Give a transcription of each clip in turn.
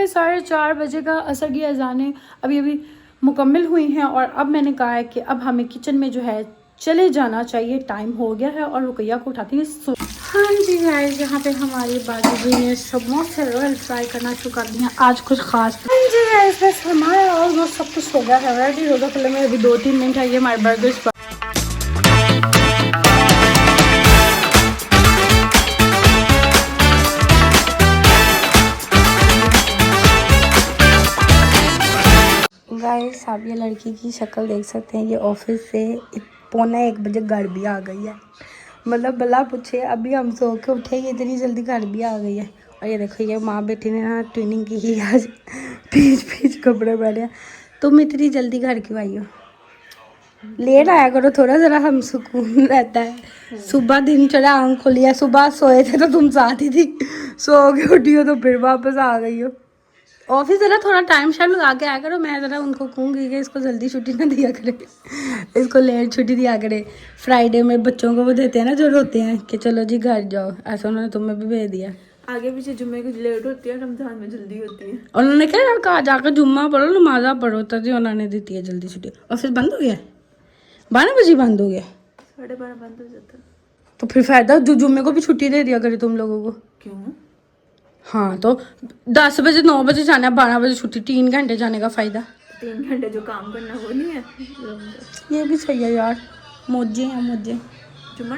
है 4:30 बजे का, असर की अजानें अभी अभी मुकम्मल हुई हैं और अब मैंने कहा है कि अब हमें किचन में जो है चले जाना चाहिए, टाइम हो गया है। और रुकैया को उठाती है हाँ जी गाइस, यहाँ पे हमारी बाजू ने समोसे रोल फ्राई करना शुरू कर दिया। आज कुछ खास हाँ जी गाइस, बस हमारा ऑलमोस्ट सब कुछ हो गया है रेडी। रोज़ा खुलने में अभी 2-3 मिनट है। ये हमारे बर्गर्स गाइस, आप ये लड़की की शक्ल देख सकते हैं। ये ऑफिस से 1:45 घर भी आ गई है। मतलब भला पूछे, अभी हम सो के उठे, ये इतनी जल्दी घर भी आ गई है। और ये देखो, ये माँ बेटी ने ना ट्विनिंग की ही आज। पीछ कपड़े पहने। तुम इतनी जल्दी घर क्यों आई हो? लेट आया करो थोड़ा, ज़रा हम सुकून रहता है। सुबह दिन चढ़ा, आँख खोली है, सुबह सोए थे तो तुम साथ ही थी, सो के उठी हो तो फिर वापस आ गई हो। ऑफिस ज़रा थोड़ा टाइम शाइम लगा के आया करो। मैं ज़रा उनको कहूँगी कि इसको जल्दी छुट्टी ना दिया करे, इसको लेट छुट्टी दिया करे। फ्राइडे में बच्चों को वो देते हैं ना जो रोते हैं कि चलो जी घर जाओ, ऐसा उन्होंने तुम्हें भी भेज दिया। आगे पीछे जुम्मे की लेट होती है, रमजान में जल्दी होती है। उन्होंने क्या कहा, जाकर जुम्मा पढ़ो, नमाजा पढ़ो, तभी उन्होंने दी है जल्दी छुट्टी। ऑफिस बंद हो गया, 12 बजे बंद हो गया, 12:30 बंद हो जाता है। तो फिर फायदा जो जुम्मे को भी छुट्टी दे दिया करे तुम लोगों को। क्यों? हाँ तो 10 बजे 9 बजे जाना है, 12 बजे छुट्टी, 3 घंटे जाने का फ़ायदा। 3 घंटे जो काम करना वो नहीं है। ये भी सही है यार, मौजे हैं मौजे। जुम्मा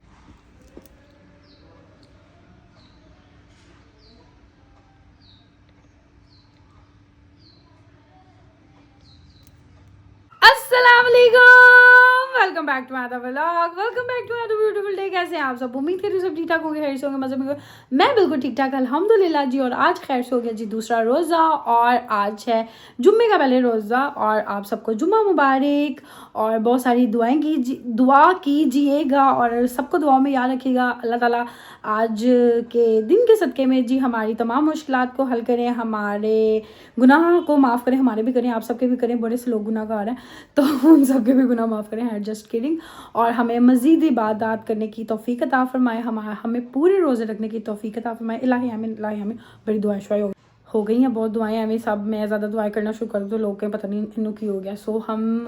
अस्सलाम वालेकुम, welcome back to my vlog, welcome back to my beautiful day. कैसे हैं आप सब? उम्मीद करी सब ठीक ठाक होंगे, खैर से होंगे, मज़े में होंगे। मैं बिल्कुल ठीक ठाक अल्हम्दुलिल्लाह जी। और आज खैर से हो गया जी दूसरा रोज़ा, और आज है जुम्मे का पहले रोज़ा। और आप सबको जुम्मा मुबारक, और बहुत सारी दुआ कीजिएगा और सबको दुआओं में याद रखिएगा। अल्लाह ताला आज के दिन के सदक़े में जी हमारी तमाम मुश्किलात को हल करें, हमारे गुनाह को माफ़ करें, हमारे भी करें, आप सबके भी करें। बड़े से लोग गुनाहगार हैं तो उन सबके भी गुनाह माफ़ करें, है जस्ट किडिंग। और हमें मज़ीद इबादत करने की तौफ़ीक अता फ़रमाए, हमें पूरे रोज़े रखने की तौफ़ीक अता फ़रमाए। इलाही आमीन, इलाही आमीन। बड़ी दुआएं शुरू हो गई हैं, बहुत दुआएं हमें सब। मैं ज़्यादा दुआएं करना शुरू कर दूँ, लोग के पता नहीं इन्हों की हो गया। सो हम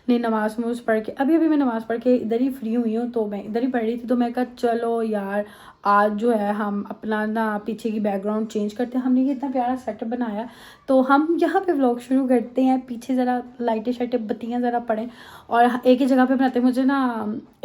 ने नमाज़ पढ़ के अभी मैं नमाज़ पढ़ के इधर ही फ्री हुई हूँ, तो मैं इधर ही पढ़ रही थी। तो मैं कहा चलो यार, आज जो है हम अपना ना पीछे की बैकग्राउंड चेंज करते हैं। हमने ये इतना प्यारा सेटअप बनाया, तो हम यहाँ पे व्लॉग शुरू करते हैं। पीछे ज़रा लाइटें शाइटें बत्तियाँ ज़रा पड़ें, और एक ही जगह पे बनाते हैं। मुझे ना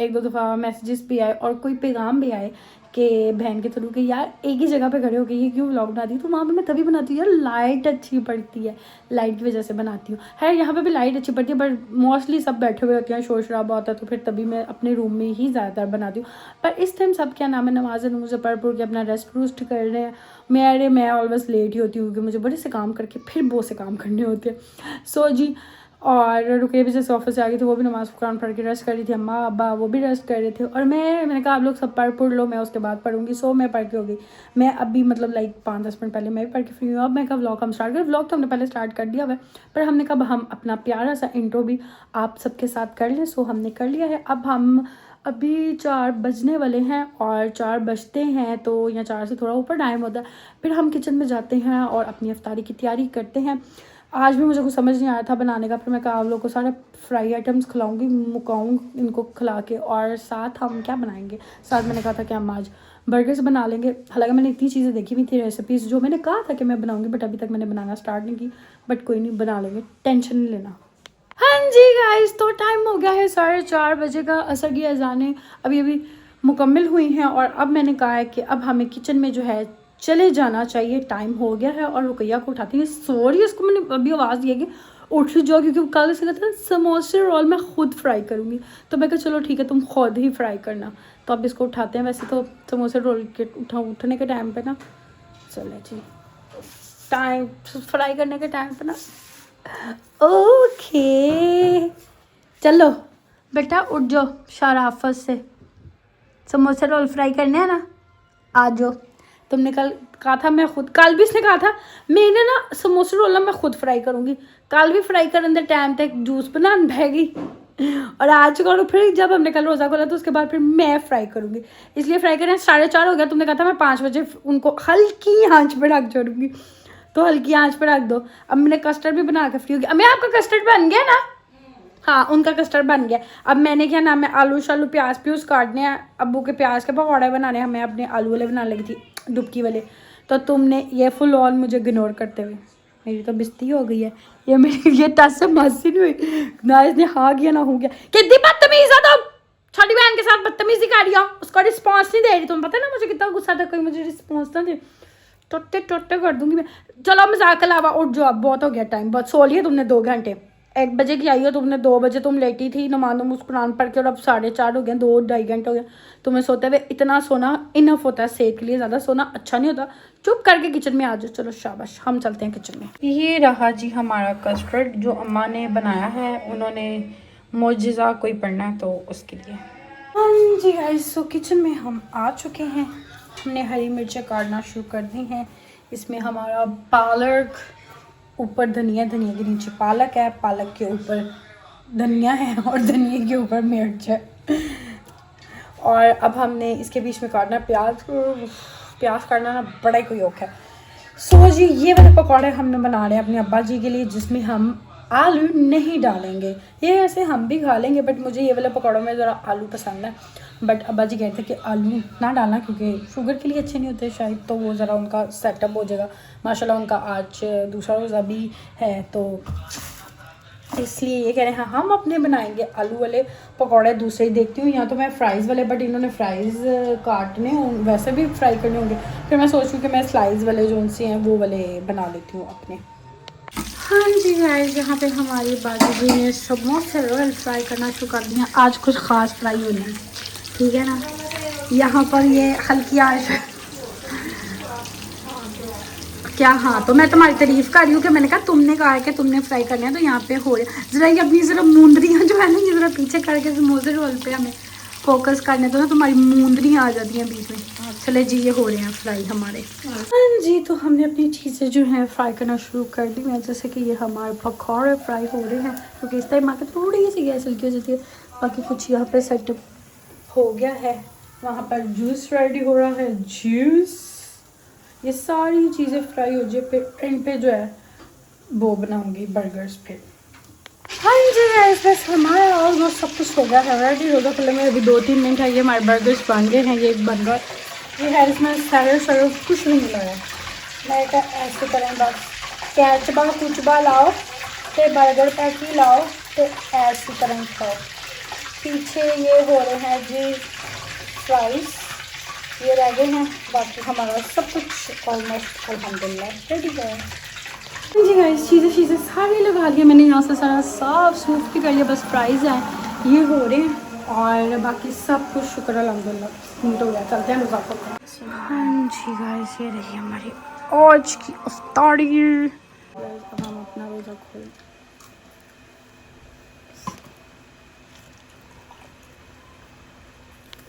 1-2 दफ़ा मैसेजेस भी आए और कोई पैगाम भी आए कि बहन के थ्रू कि यार एक ही जगह पे खड़े हो गए, ये क्यों व्लॉग बनाती हूँ। तो वहाँ पे मैं तभी बनाती हूँ यार, लाइट अच्छी पड़ती है, लाइट की वजह से बनाती हूँ। है यहाँ पे भी लाइट अच्छी पड़ती है, बट मोस्टली सब बैठे हुए होते हैं, शोर शराबा होता है, तो फिर तभी मैं अपने रूम में ही ज़्यादातर बनाती हूँ। पर इस टाइम सब क्या नाम है, नमाज़ नमूज़ पढ़ के अपना रेस्ट रूस्ट कर रहे हैं। मैं ऑलवेज लेट ही होती हूँ, क्योंकि मुझे बड़े से काम करके फिर बहुत से काम करने होते हैं। सो जी, और रुके भी जैसे ऑफिस से आ गई थी, वो भी नमाज़ कुरान पढ़ के रेस्ट कर रही थी। अम्मा अब्बा वो भी रेस्ट कर रहे थे, और मैंने कहा आप लोग सब पढ़ लो, मैं उसके बाद पढ़ूंगी। सो मैं पढ़ के हो गई। मैं अभी मतलब लाइक 5-10 मिनट पहले मैं भी पढ़ के फ्री हूँ। अब मैं कहा व्लॉग हम स्टार्ट करें। व्लॉग तो हमने पहले स्टार्ट कर दिया हुआ है, पर हमने कहा हम अपना प्यारा सा इंट्रो भी आप सबके साथ कर लें। सो हमने कर लिया है। अब हम अभी 4 बजने वाले हैं, और 4 बजते हैं तो या 4 से थोड़ा ऊपर टाइम होता है, फिर हम किचन में जाते हैं और अपनी इफ्तारी की तैयारी करते हैं। आज भी मुझे कुछ समझ नहीं आया था बनाने का, फिर मैं कहा आप लोगों को सारे फ्राई आइटम्स खिलाऊंगी, मुकाऊँ इनको खिला के, और साथ हम क्या बनाएंगे। साथ मैंने कहा था कि हम आज बर्गर्स बना लेंगे। हालांकि मैंने इतनी चीज़ें देखी हुई थी, रेसिपीज़ जो मैंने कहा था कि मैं बनाऊंगी, बट अभी तक मैंने बनाना स्टार्ट नहीं की। बट कोई नहीं, बना लेंगे, टेंशन नहीं लेना। हाँ जी गाइस, तो टाइम हो गया है 4:30 बजे का। असर की अजानें अभी अभी मुकम्मल हुई हैं, और अब मैंने कहा है कि अब हमें किचन में जो है चले जाना चाहिए, टाइम हो गया है। और रुकैया को उठाती है, सॉरी उसको मैंने अभी आवाज़ दी है कि उठ जाओ, क्योंकि कल से कहता है समोसे रोल मैं खुद फ्राई करूँगी। तो मैं कहा चलो ठीक है, तुम खुद ही फ्राई करना। तो अब इसको उठाते हैं। वैसे तो समोसे रोल के उठने के टाइम पे ना, चले जी टाइम फ्राई करने के टाइम पे ना, ओके चलो बेटा उठ जाओ, शराफत से समोसे रोल फ्राई करने हैं ना, आ जाओ। तुमने कल कहा था मैं खुद, कल भी इसने कहा था मैंने ना समोसे रोल मैं खुद फ्राई करूँगी। कल भी फ्राई करने के टाइम तक जूस बनाने बह गई, और आज करो फिर जब हमने कल रोज़ा खोला तो उसके बाद फिर मैं फ्राई करूँगी। इसलिए फ्राई करना 4:30 हो गया। तुमने कहा था मैं 5 बजे उनको हल्की आंच पे ढक छोड़ूंगी। तो हल्की आंच पर रख दो। अब मैंने कस्टर्ड भी बना के फ्री हो गया। अम्मी आपका कस्टर्ड बन गया ना? हाँ, उनका कस्टर्ड बन गया। अब मैंने क्या नाम है, आलू शालू प्याज प्यूज काटने हैं, अब्बू के प्याज के पकौड़े बनाने हैं, मैं अपने आलू वाले बनाने लगी थी, डुबकी वाले। तो तुमने ये फुल ऑन मुझे इग्नोर करते हुए, मेरी तो बेइज्जती हो गई है। ये मेरी ये टच से मस्ती नहीं हुई ना, इसने हाँ किया ना हो गया। कितनी बदतमीज है तुम, छोटी बहन के साथ बदतमीजी कर रही हो, उसका रिस्पॉन्स नहीं दे रही। तुम पता है ना मुझे कितना गुस्सा था, कोई मुझे रिस्पॉन्स ना दे, टोटे टोटे कर दूंगी मैं। चलो मजाक के अलावा उठ जाओ, अब बहुत हो गया टाइम, बहुत सो लिया तुमने 2 घंटे। 1 बजे की आई हो तुमने, 2 बजे तुम लेटी थी नमाज नमूज कुरान पढ़ के, और अब 4:30 हो गए, 2-2.5 घंटे हो गए तुम्हें सोते हुए। इतना सोना इनफ होता है सेहत के लिए, ज़्यादा सोना अच्छा नहीं होता। चुप करके किचन में आ जाओ। चलो शाबाश, हम चलते हैं किचन में। ये रहा जी हमारा कस्टर्ड जो अम्मा ने बनाया है, उन्होंने मोजिज़ा कोई पढ़ना है तो उसके लिए। हाँ जी गाइस, सो किचन में हम आ चुके हैं। हमने हरी मिर्चें काटना शुरू कर दी हैं। इसमें हमारा पालक, ऊपर धनिया, धनिया के नीचे पालक है, पालक के ऊपर धनिया है, और धनिया के ऊपर मिर्च है। और अब हमने इसके बीच में काटना प्याज। प्याज काटना ना बड़ा ही कोई औख है। सो जी ये वाले पकौड़े हमने बना रहे हैं अपने अब्बा जी के लिए, जिसमें हम आलू नहीं डालेंगे। ये ऐसे हम भी खा लेंगे, बट मुझे ये वाले पकौड़ों में ज़रा आलू पसंद है। बट अब्बा जी कहते हैं कि आलू ना डालना क्योंकि शुगर के लिए अच्छे नहीं होते शायद, तो वो ज़रा उनका सेटअप हो जाएगा। माशाल्लाह उनका आज दूसरा रोज़ा भी है, तो इसलिए ये कह रहे हैं हम अपने बनाएंगे आलू वाले पकौड़े। दूसरे ही देखती हूँ, यहाँ तो मैं फ्राइज़ वाले, बट इन्होंने फ्राइज़ काटने वैसे भी फ्राई करने होंगे। फिर मैं सोच रही हूँ कि मैं स्लाइस वाले जो उनसे हैं वो वाले बना लेती हूँ अपने। हाँ जी गाइस, यहाँ पे हमारी बाजू जी ने समोसे रोल फ्राई करना शुरू कर दिया। आज कुछ ख़ास फ्राई होने हैं, ठीक है ना। यहाँ पर ये हल्की आंच क्या, हाँ तो मैं तुम्हारी तारीफ़ कर रही हूँ कि मैंने कहा तुमने कहा है कि तुमने फ्राई करना है, तो यहाँ पे हो रहे ज़रा ये अपनी ज़रा मूंदरियाँ जो है ना, ये ज़रा पीछे करके समोसे रोल पे हमें फोकस करने तो ना, तुम्हारी मूंदरियाँ आ जाती हैं बीच में। चले जी ये हो रहे हैं फ्राई हमारे। हाँ जी, तो हमने अपनी चीज़ें जो हैं फ्राई करना शुरू कर दी हैं। जैसे कि ये हमारे पकौड़े फ्राई हो रहे हैं, क्योंकि इस टाइम आके थोड़ी सी गैस हल्की हो जाती है। बाकी कुछ यहाँ पे सेटअप हो गया है। वहाँ पर जूस रेडी हो रहा है, जूस। ये सारी चीज़ें फ्राई हो जाए, फिर इन पे जो है वो बनाऊंगी बर्गर्स पे। हाँ जी गाइस, बस हमारा ऑलमोस्ट सब कुछ हो गया है, रेडी हो गया। फिर में अभी 2-3 मिनट है, ये हमारे बर्गर्स बन गए हैं। ये एक बर्गर ये है, इसमें सैलड कुछ नहीं मिला है। मैं क्या ऐसे करें, बस कैचबा कुचबा लाओ तो बर्गर पैटी लाओ तो ऐसी तरह खाओ। पीछे ये हो रहे हैं जी फ्राइज, ये रह गए हैं। बाकी हमारा सब कुछ ऑलमोस्ट अल्हम्दुलिल्लाह रेडी है। जी गाइस, चीज़ें सारी लगा लिया मैंने, यहाँ से सारा साफ सूफ भी कर लिया, बस फ्राइज़ हैं ये हो रहे हैं, और बाकी सब कुछ शुक्र अल्हम्दुलिल्लाह नीट हो गया। चलते हैं मुज़ाफ़र को। हाँ जी गाइस, ये रही हमारी आज की इफ्तारी। अब हम अपना रोज़ा खोल,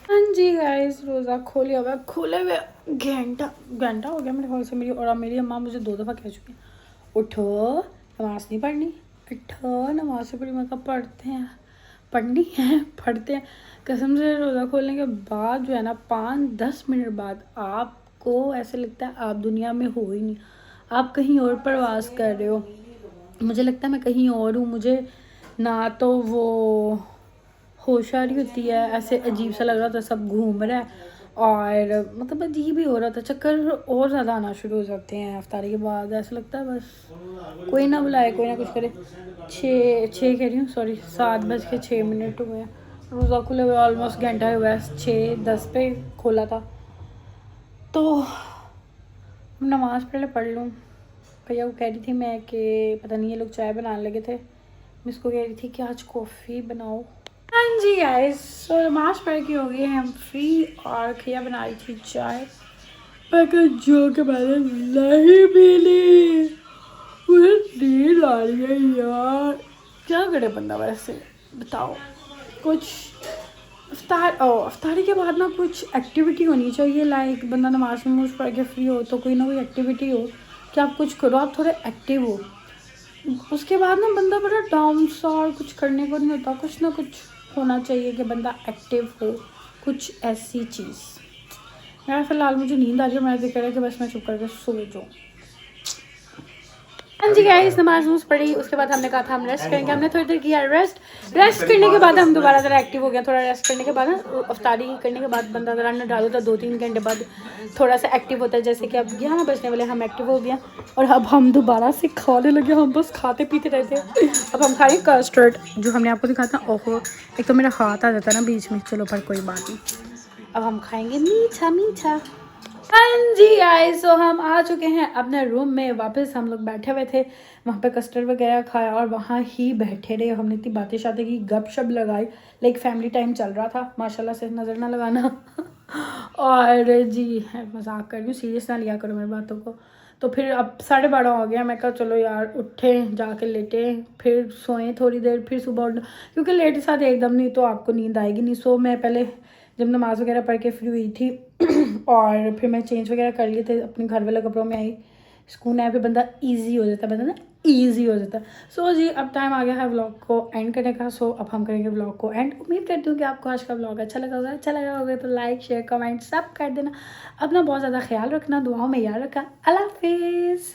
हाँ जी गाइस, रोज़ा खोलिया हुआ, खोले हुए घंटा हो गया मेरे ख्याल से। मेरी अम्मा मुझे 2 दफ़ा कह चुकी हैं उठो नमाज़ नहीं पढ़नी, उठो नमाज़ से पढ़ी। मतलब पढ़नी है पढ़ते हैं। कसम से रोज़ा खोलने के बाद जो है ना, 5-10 मिनट बाद आपको ऐसे लगता है आप दुनिया में हो ही नहीं, आप कहीं और प्रवास कर रहे हो। मुझे लगता है मैं कहीं और हूँ, मुझे ना तो वो होशारी होती है, ऐसे अजीब सा लग रहा था, सब घूम रहा है, और मतलब अजीब ही हो रहा था। चक्कर और ज़्यादा आना शुरू हो जाते हैं इफ्तारी के बाद। ऐसा लगता है बस कोई ना बुलाए, कोई ना कुछ करे। 6 कह रही हूँ, सॉरी 7:06 हो गए। रोज़ा खुले हुए ऑलमोस्ट घंटा हुआ है, 6:10 पे खोला था। तो नमाज़ पढ़ लूँ। भैया को कह रही थी मैं कि पता नहीं ये लोग चाय बनाने लगे थे, मैं इसको कह रही थी कि आज कॉफ़ी बनाओ। हाँ जी गाइस, सो नमाज पढ़ के हो गए हम फ्री, और खिया बना रही थी चाय, पर जो के मैंने नहीं पीली, मुझे नींद आ रही है यार। क्या करे बंदा वैसे, बताओ। कुछ इफ्तारी के बाद ना कुछ एक्टिविटी होनी चाहिए, लाइक बंदा नमाज पढ़ के फ्री हो तो कोई ना कोई एक्टिविटी हो कि आप कुछ करो, आप थोड़े एक्टिव हो। उसके बाद ना बंदा बड़ा डाउन सा, और कुछ करने को नहीं होता। कुछ ना कुछ होना चाहिए कि बंदा एक्टिव हो, कुछ ऐसी चीज़। यार फ़िलहाल मुझे नींद आ रही है, मैं कह रहा कि बस मैं चुप करके सो जाऊँ। हाँ जी गाइस, नमाज नूज पढ़ी, उसके बाद हमने कहा था हम रेस्ट करेंगे। हमने थोड़ी देर किया रेस्ट करने के बाद हम दोबारा ज़रा एक्टिव हो गया। थोड़ा रेस्ट करने के बाद ना, अफ्तारी करने के बाद बंदा ज़रा ना डालो तो 2-3 घंटे बाद थोड़ा सा एक्टिव होता है। जैसे कि अब 11 बजने वाले, हम एक्टिव हो गया और अब हम दोबारा से खाने लगे। हम बस खाते पीते रहते हैं। अब हम खा रहे हैं कस्टर्ड, जो हमने आपको दिखाया था। ओहो, एक तो मेरा हाथ आ जाता है ना बीच में, चलो पर कोई बात नहीं। अब हम खाएंगे मीठा मीठा। हाँ जी गाइस, सो हम आ चुके हैं अपने रूम में वापस। हम लोग बैठे हुए थे, वहाँ पे कस्टर्ड वगैरह खाया और वहाँ ही बैठे रहे। हमने इतनी बातें शातें की, गपशप लगाई, लाइक फैमिली टाइम चल रहा था। माशाल्लाह से, नज़र ना लगाना। और जी मजाक कर रही हूँ, सीरियस ना लिया करो मेरी बातों को। तो फिर अब 12:30 हो गया। मैं कहा चलो यार उठे, जाके लेटे, फिर सोएं थोड़ी देर, फिर सुबह उठना, क्योंकि लेट साथ एकदम नहीं तो आपको नींद आएगी नहीं। सो मैं पहले जब नमाज़ वगैरह पढ़ के फ्री हुई थी और फिर मैं चेंज वगैरह कर लिए थे, अपने घर वाले कपड़ों में आई, सुकून है, फिर बंदा ईजी हो जाता है, बंदा ना ईजी हो जाता है। सो जी अब टाइम आ गया है व्लॉग को एंड करने का। सो अब हम करेंगे व्लॉग को एंड। उम्मीद करती हूँ कि आपको आज का व्लॉग अच्छा लगा होगा तो लाइक शेयर कमेंट सब कर देना। अपना बहुत ज़्यादा ख्याल रखना, दुआओं में याद रखा। अल्लाह हाफिज़।